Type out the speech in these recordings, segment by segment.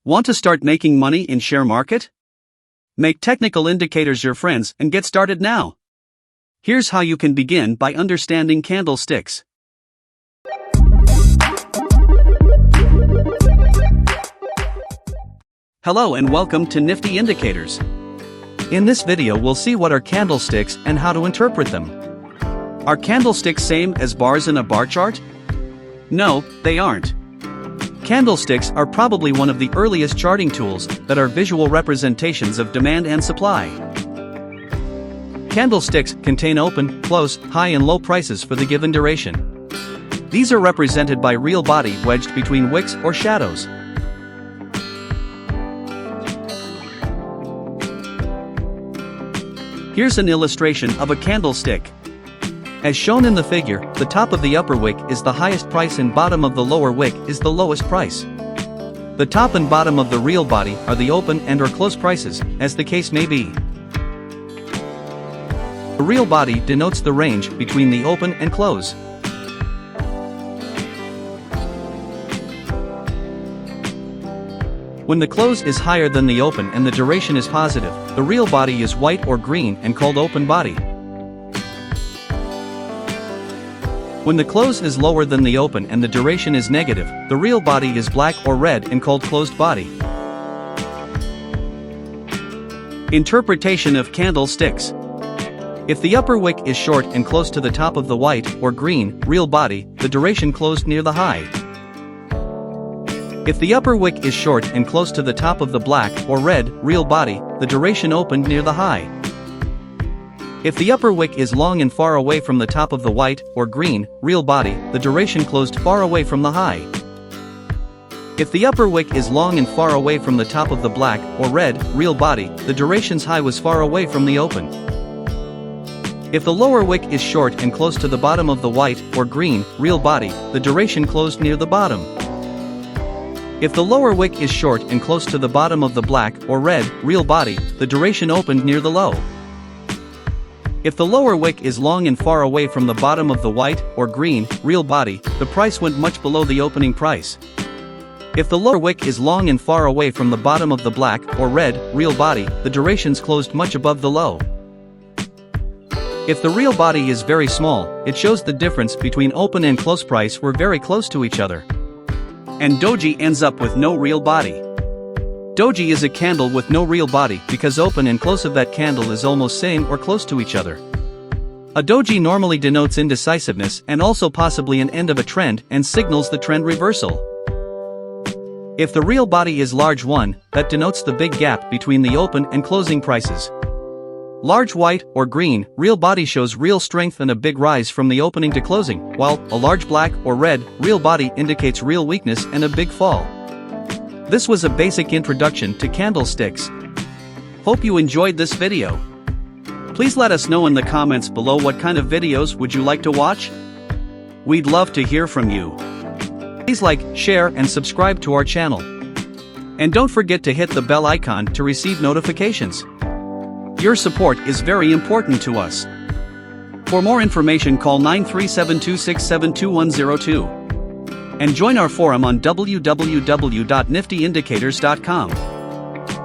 Want to start making money in share market? Make technical indicators your friends and get started now. Here's how you can begin by understanding candlesticks. Hello and welcome to Nifty Indicators. In this video we'll see what are candlesticks and how to interpret them. Are candlesticks same as bars in a bar chart? No, they aren't. Candlesticks are probably one of the earliest charting tools that are visual representations of demand and supply. Candlesticks contain open, close, high and low prices for the given duration. These are represented by real body wedged between wicks or shadows. Here's an illustration of a candlestick. As shown in the figure, the top of the upper wick is the highest price and bottom of the lower wick is the lowest price. The top and bottom of the real body are the open and/or close prices, as the case may be. The real body denotes the range between the open and close. When the close is higher than the open and the duration is positive, the real body is white or green and called open body. When the close is lower than the open and the duration is negative, the real body is black or red and called closed body. Interpretation of candlesticks. If the upper wick is short and close to the top of the white or green real body, the duration closed near the high. If the upper wick is short and close to the top of the black or red real body, the duration opened near the high. If the upper wick is long and far away from the top of the white or green real body, the duration closed far away from the high. If the upper wick is long and far away from the top of the black or red real body, the duration's high was far away from the open. If the lower wick is short and close to the bottom of the white or green real body, the duration closed near the bottom. If the lower wick is short and close to the bottom of the black or red real body, the duration opened near the low. If the lower wick is long and far away from the bottom of the white or green real body, the price went much below the opening price. If the lower wick is long and far away from the bottom of the black or red real body, the durations closed much above the low. If the real body is very small, it shows the difference between open and close price were very close to each other. And doji ends up with no real body. Doji is a candle with no real body because open and close of that candle is almost same or close to each other. A doji normally denotes indecisiveness and also possibly an end of a trend and signals the trend reversal. If the real body is large 1, that denotes the big gap between the open and closing prices. Large white or green real body shows real strength and a big rise from the opening to closing, while a large black or red real body indicates real weakness and a big fall. This was a basic introduction to candlesticks. Hope you enjoyed this video. Please let us know in the comments below what kind of videos would you like to watch? We'd love to hear from you. Please like, share and subscribe to our channel. And don't forget to hit the bell icon to receive notifications. Your support is very important to us. For more information call 93726722102. And join our forum on www.NiftyIndicators.com.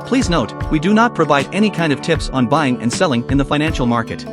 Please note, we do not provide any kind of tips on buying and selling in the financial market.